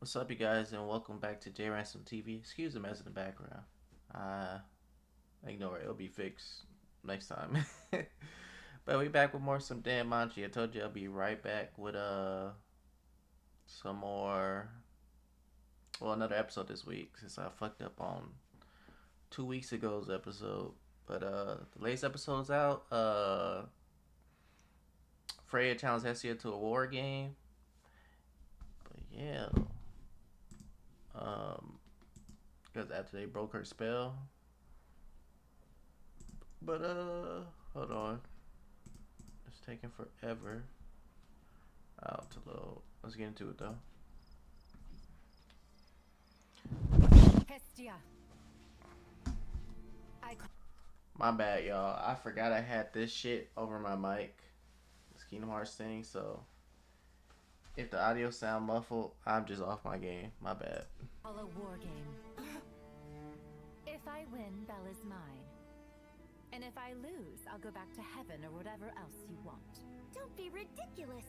What's up, you guys, and welcome back to J Ransom TV. Excuse the mess in the background. Uh, Ignore it. It'll be fixed next time. But we back with more some Danmachi. I told you I'll be right back with some more. Well, another episode this week since I fucked up on 2 weeks ago's episode. But the latest episode's out. Freya challenged Hestia to a war game. But yeah, um, because after they broke her spell. But hold on. It's taking forever out to load. Let's get into it though. Hestia. My bad, y'all. I forgot I had this shit over my mic. This Kingdom Hearts thing, so if the audio sound muffled, I'm just off my game. My bad. A war game. If I win, Belle is mine. And if I lose, I'll go back to heaven or whatever else you want. Don't be ridiculous.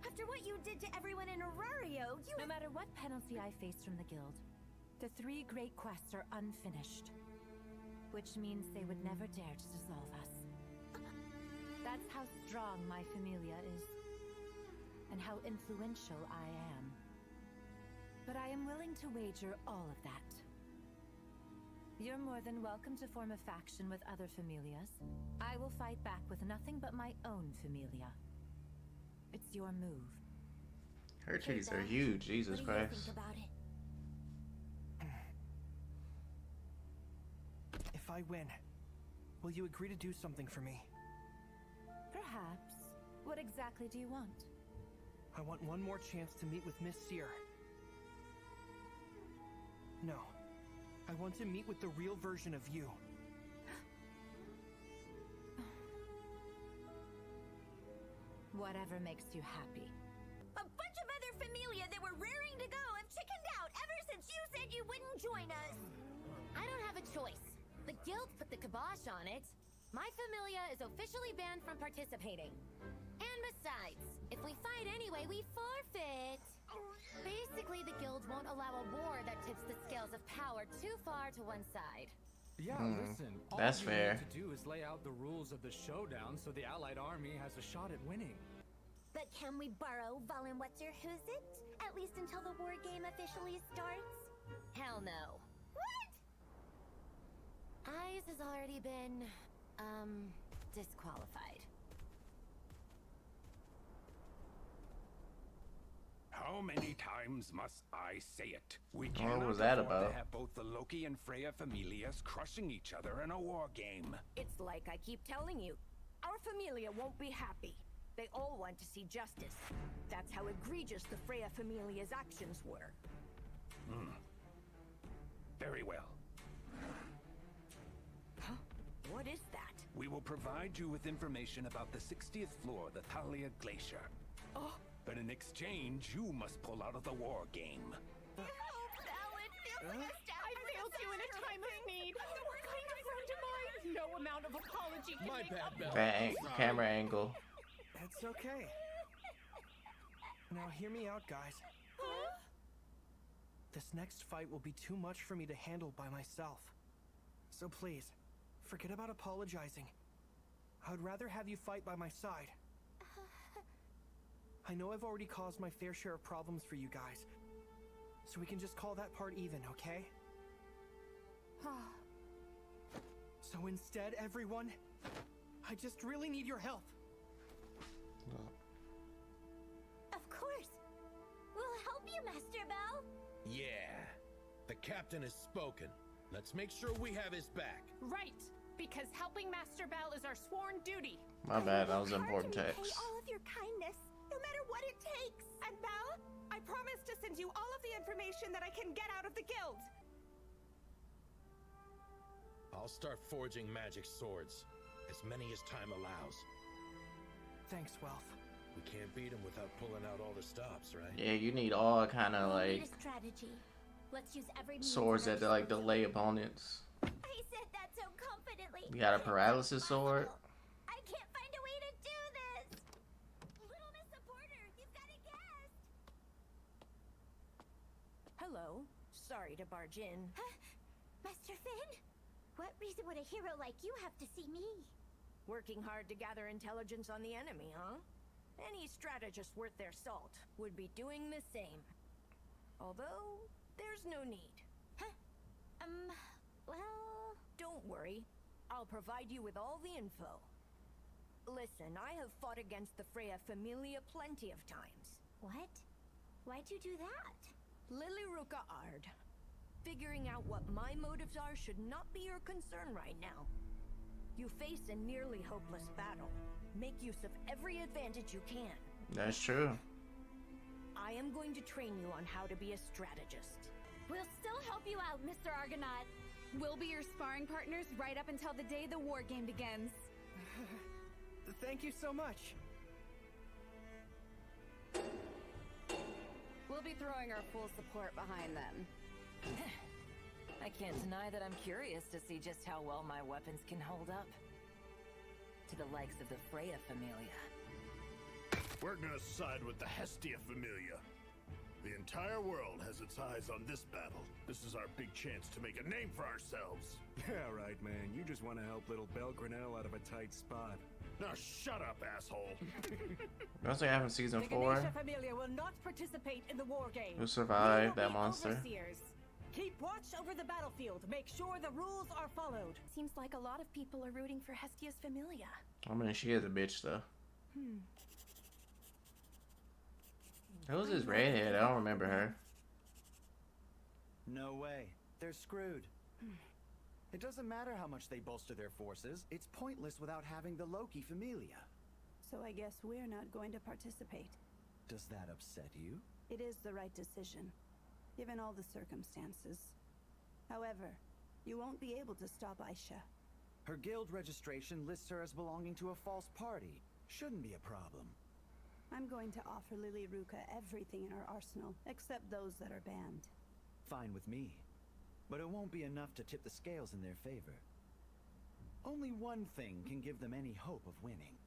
After what you did to everyone in Aurario, No matter what penalty I face from the guild, the 3 great quests are unfinished. Which means they would never dare to dissolve us. That's how strong my familia is. And how influential I am. But I am willing to wager all of that. You're more than welcome to form a faction with other familias. I will fight back with nothing but my own familia. It's your move. Her titties are huge. Jesus what do you Christ. think about it? If I win, will you agree to do something for me? Perhaps. What exactly do you want? I want one more chance to meet with Miss Seer. No. I want to meet with the real version of you. Whatever makes you happy. A bunch of other familia that were raring to go have chickened out ever since you said you wouldn't join us. I don't have a choice. The guild put the kibosh on it. My familia is officially banned from participating. And besides, if we fight anyway, we forfeit. Basically, the guild won't allow a war that tips the scales of power too far to one side. Yeah, listen. That's all fair. you need to do is lay out the rules of the showdown so the allied army has a shot at winning. But can we borrow Valen What's-Your-Who's-It? At least until the war game officially starts? Hell no. What? Eyes has already been, disqualified. How many times must I say it? We What cannot was that afford about? to have both the Loki and Freya familias crushing each other in a war game. It's like I keep telling you. Our familia won't be happy. They all want to see justice. That's how egregious the Freya familia's actions were. Very well. Huh? What is that? We will provide you with information about the 60th floor of the Thalia Glacier. Oh, But in exchange, you must pull out of the war game. Help, Valen. Feels like a stab I failed you in a time of need. What kind of friend am I? No amount of apology can My make bad, up Belle. Bad camera angle. It's okay. Now hear me out, guys. Huh? This next fight will be too much for me to handle by myself. So please, forget about apologizing. I would rather have you fight by my side. I know I've already caused my fair share of problems for you guys. So we can just call that part even, okay? So instead, everyone, I just really need your help. Of course. We'll help you, Master Bell. Yeah. The captain has spoken. Let's make sure we have his back. Right, because helping Master Bell is our sworn duty. My bad. That was Hard important to repay text. all of your kindness, no matter what it takes. And Bell, I promise to send you all of the information that I can get out of the guild. I'll start forging magic swords. As many as time allows. Thanks, Wealth. We can't beat him without pulling out all the stops, right? Yeah, you need all kind of We need like a strategy. Let's use every means swords at that our like delay opponents. I said that so confidently. You got a paralysis sword. I can't find a way to do this. Little Miss Supporter, you've got a guest. Hello. Sorry to barge in. Huh? Master Finn? What reason would a hero like you have to see me? Working hard to gather intelligence on the enemy, huh? Any strategist worth their salt would be doing the same. Although, there's no need. Huh? Well... Don't worry. I'll provide you with all the info. Listen, I have fought against the Freya Familia plenty of times. What? Why'd you do that? Lilyruka Ard. Figuring out what my motives are should not be your concern right now. You face a nearly hopeless battle. Make use of every advantage you can. That's true. I am going to train you on how to be a strategist. We'll still help you out, Mr. Argonaut. We'll be your sparring partners right up until the day the war game begins. Thank you so much. We'll be throwing our full support behind them. I can't deny that I'm curious to see just how well my weapons can hold up to the likes of the Freya Familia. We're gonna side with the Hestia Familia. The entire world has its eyes on this battle. This is our big chance to make a name for ourselves. Yeah, right, man. You just want to help little Belgranel out of a tight spot. Now shut up, asshole. That's what happened in season The 4. Ganesha Familia will not participate in the war game. Who survived We will that be monster? overseers. Keep watch over the battlefield. Make sure the rules are followed. Seems like a lot of people are rooting for Hestia's Familia. I mean, she is a bitch, though. Who's this redhead? I don't remember her. No way. They're screwed. It doesn't matter how much they bolster their forces. It's pointless without having the Loki Familia. So I guess we're not going to participate. Does that upset you? It is the right decision, given all the circumstances. However, you won't be able to stop Aisha. Her guild registration lists her as belonging to a false party. Shouldn't be a problem. I'm going to offer Lilyruka everything in our arsenal, except those that are banned. Fine with me. But it won't be enough to tip the scales in their favor. Only one thing can give them any hope of winning.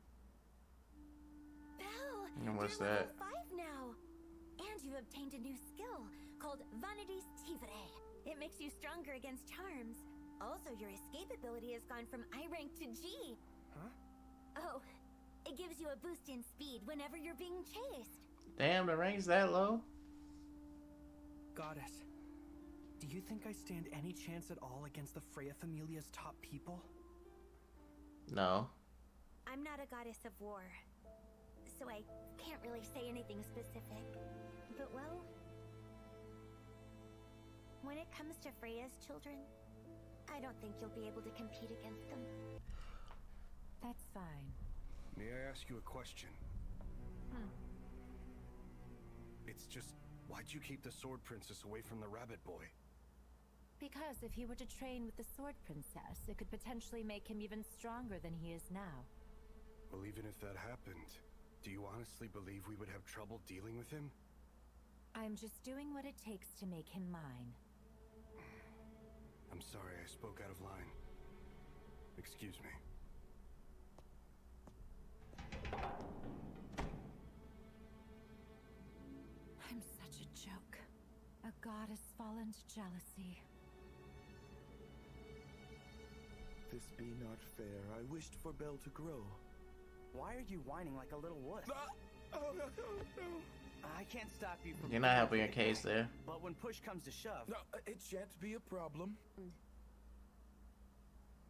Belle, And what's you're that? level 5 now. And you obtained a new skill called Vanity's Tivere. It makes you stronger against charms. Also, your escape ability has gone from I rank to G. Huh? Oh, it gives you a boost in speed whenever you're being chased. Damn, the rank's that low? Goddess, do you think I stand any chance at all against the Freya Familia's top people? No. I'm not a goddess of war, so I can't really say anything specific. But well, when it comes to Freya's children, I don't think you'll be able to compete against them. That's fine. May I ask you a question? It's just, why'd you keep the Sword Princess away from the Rabbit Boy? Because if he were to train with the Sword Princess, it could potentially make him even stronger than he is now. Well, even if that happened, do you honestly believe we would have trouble dealing with him? I'm just doing what it takes to make him mine. I'm sorry I spoke out of line. Excuse me. I'm such a joke. A goddess fallen to jealousy. This be not fair. I wished for Belle to grow. Why are you whining like a little wuss? I can't stop you from... You're not helping your case there. But when push comes to shove... No, it shan't be a problem.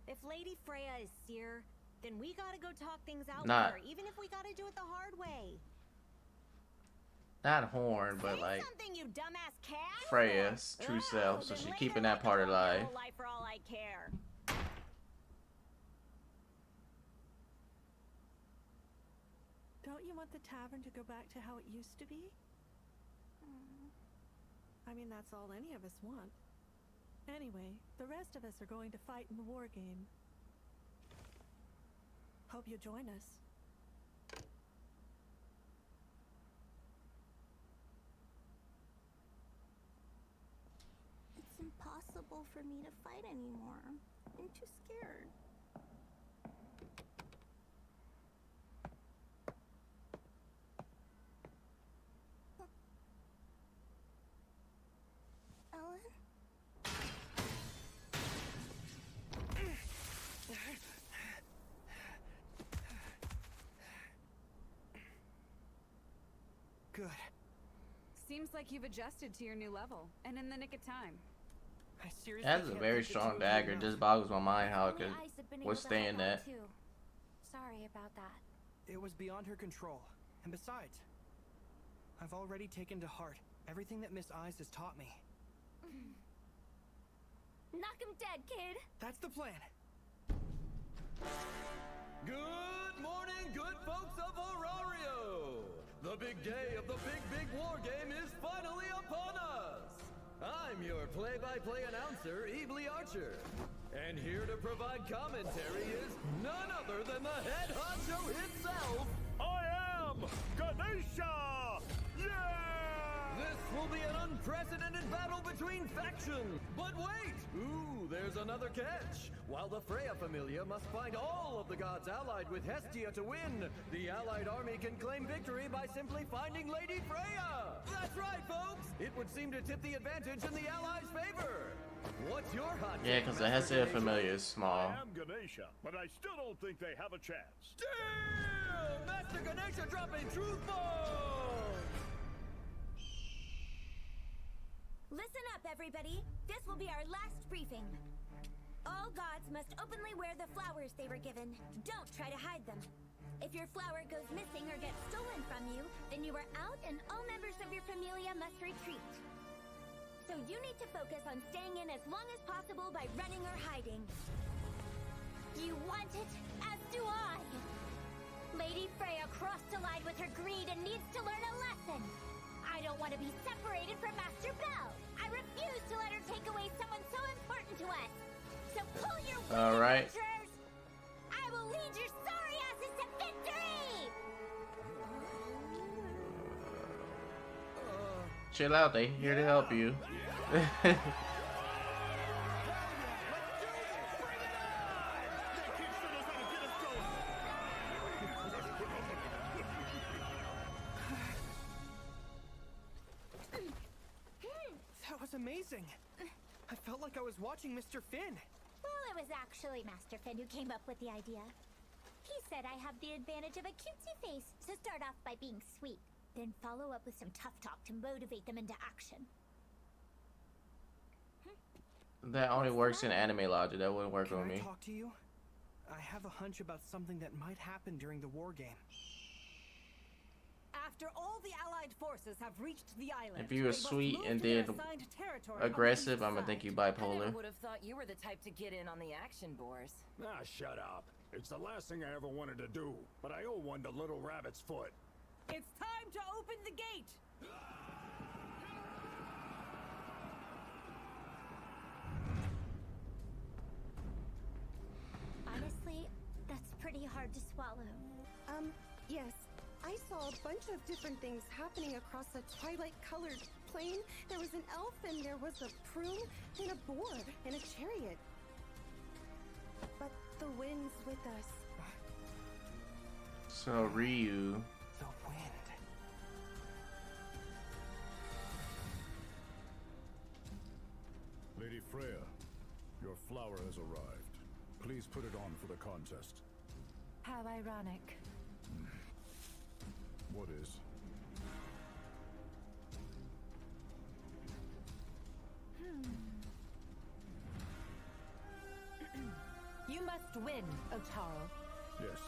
If Lady Freya is Seer, then we gotta go talk things out Not- with her, even if we gotta do it the hard way. Not Horn, but Say like something, you dumbass cat! Freya's true self, so then she's lay keeping her that part like a alive. whole life for all I care. Don't you want the tavern to go back to how it used to be? I mean, that's all any of us want. Anyway, the rest of us are going to fight in the war game. Hope you join us. It's impossible for me to fight anymore. I'm too scared. good. Seems like you've adjusted to your new level, and in the nick of time. I seriously That's a can't very thank the strong two of you dagger. It enough. just boggles my mind how it Only could Ice had been able to withstand help out, that. too. Sorry about that. It was beyond her control. And besides, I've already taken to heart everything that Miss Eyes has taught me. Knock him dead, kid. That's the plan. Good morning, good folks of Aurario! The big day of the big war game is finally upon us! I'm your play-by-play announcer, Eebly Archer. And here to provide commentary is none other than the head honcho himself! I am Ganesha! Yeah! This will be an unprecedented battle between factions! But wait! Ooh, there's another catch! While the Freya Familia must find all of the gods allied with Hestia to win, the allied army can claim victory by simply finding Lady Freya! That's right, folks! It would seem to tip the advantage in the allies' favor! What's your hot Yeah, because the Hestia Familia is small. I am Ganesha, but I still don't think they have a chance. Damn! Master Ganesha dropping truth bombs! Listen up, everybody. This will be our last briefing. All gods must openly wear the flowers they were given. Don't try to hide them. If your flower goes missing or gets stolen from you, then you are out and all members of your familia must retreat. So you need to focus on staying in as long as possible by running or hiding. You want it, as do I. Lady Freya crossed a line with her greed and needs to learn a lesson. I don't want to be separated from Master Bell. I refuse to let her take away someone so important to us. So pull your weight, All right. adventurers. I will lead your sorry asses to victory! Chill out, they here to help you. That was amazing. I felt like I was watching Mr. Finn. Well, it was actually Master Finn who came up with the idea. He said I have the advantage of a cutesy face, so start off by being sweet. Then follow up with some tough talk to motivate them into action. That only works in anime logic. That wouldn't work Can on I me. talk to you? I have a hunch about something that might happen during the war game. After all the allied forces have reached the island, If you were they must sweet move and to their then assigned territory on the aggressive, east I'm gonna side. think you I bipolar. never would have thought you were the type to get in on the action, Boris. Ah, shut up. It's the last thing I ever wanted to do, but I owe one to Little Rabbit's foot. It's time to open the gate! Honestly, that's pretty hard to swallow. Yes. I saw a bunch of different things happening across a twilight-colored plain. There was an elf, and there was a prune, and a boar, and a chariot. But the wind's with us. So Ryu. The wind. Lady Freya, your flower has arrived. Please put it on for the contest. How ironic. What is? You must win, Otaro. Yes.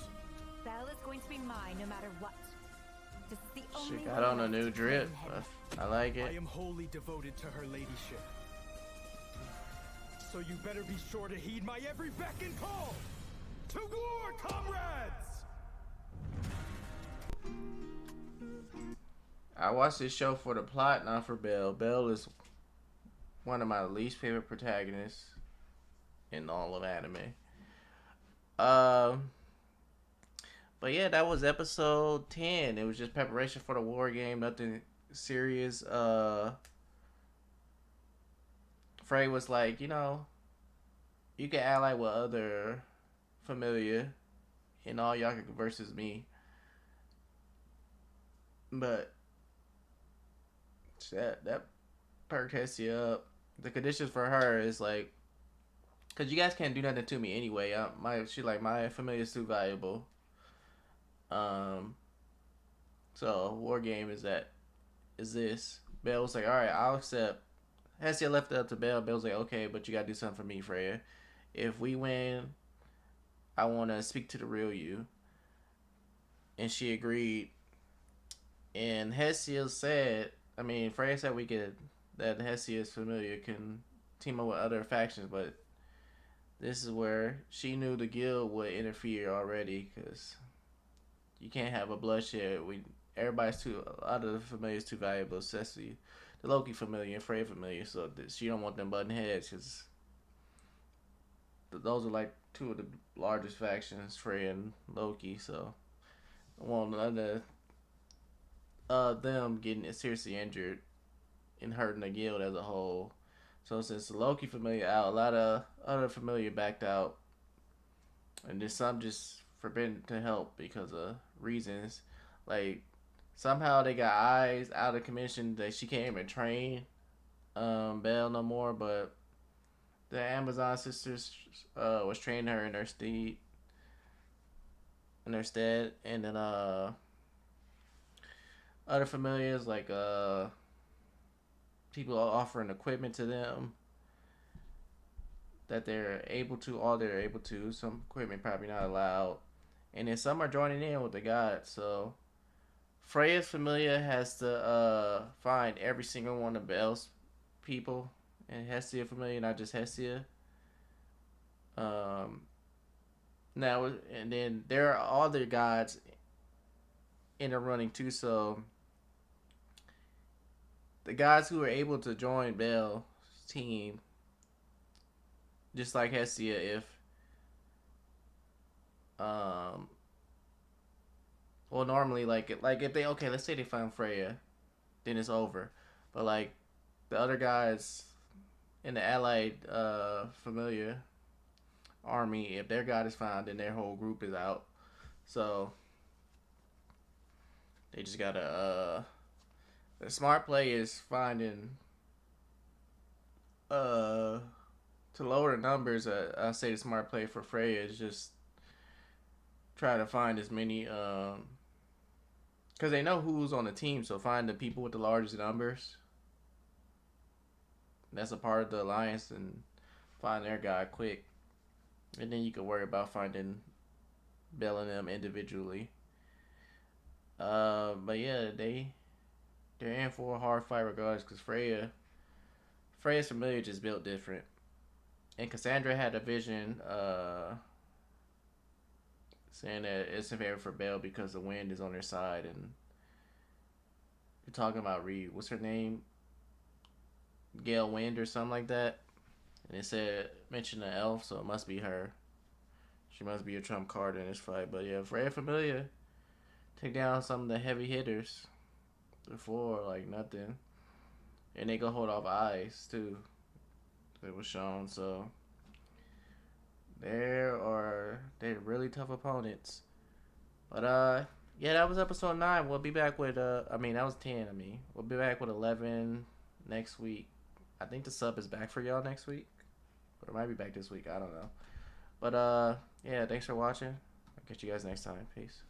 Belle is going to be mine no matter what. This is the She only got way on a left new to drip. claim him. I like I it. am wholly devoted to her ladyship. So you better be sure to heed my every beck and call! To war, comrades! I watched this show for the plot, not for Belle. Belle is one of my least favorite protagonists in all of anime. But yeah, that was episode 10. It was just preparation for the war game, nothing serious. Frey was like, you know, you can ally with other familiar, and all y'all can versus me. But that perked Hestia up. The conditions for her is like, cause you guys can't do nothing to me anyway. My familiar is too valuable. So war game is that is this. Belle was like, all right, I'll accept. Hestia left it up to Belle. Belle was like, okay, but you gotta do something for me, Freya. If we win, I want to speak to the real you. And she agreed. And Hestia said, I mean, Freya said that Hestia's familiar can team up with other factions, but this is where she knew the guild would interfere already, because you can't have a bloodshed. A lot of the familiar is too valuable, especially the Loki familiar and Freya familiar, so she don't want them butting heads, because those are like two of the largest factions, Freya and Loki, so I want none of them getting seriously injured and hurting the guild as a whole. So since the Loki familiar out, a lot of other familiar backed out, and then some just forbidden to help because of reasons. Like somehow they got eyes out of commission that she can't even train Belle no more, but the Amazon sisters was training her in her stead, and then other familiars like people offering equipment to them that all they're able to. Some equipment probably not allowed. And then some are joining in with the gods. So Freya's familiar has to find every single one of Belle's people and Hestia familiar, not just Hestia. Now and then there are other gods in the running too, so the guys who are able to join Belle's team, just like Hestia, if well, normally like if they okay, let's say they find Freya, then it's over. But like the other guys in the allied familiar army, if their god is found, then their whole group is out. So they just gotta the smart play is finding to lower the numbers. I say the smart play for Freya is just try to find as many because they know who's on the team, so find the people with the largest numbers. That's a part of the alliance, and find their guy quick, and then you can worry about finding Belle and them individually. But yeah, they're in for a hard fight regardless, because Freya's familiar just built different, and Cassandra had a vision saying that it's in favor for Belle because the wind is on their side, and you're talking about what's her name, Gale Wind or something like that, and it said mention the elf, so it must be her. She must be a trump card in this fight. But yeah, Freya familiar take down some of the heavy hitters before like nothing, and they go hold off eyes too. It was shown, so they're really tough opponents. But yeah, that was episode 9. We'll be back with that was 10. We'll be back with 11 next week. I think the sub is back for y'all next week, or it might be back this week. I don't know. But yeah, thanks for watching. I'll catch you guys next time. Peace.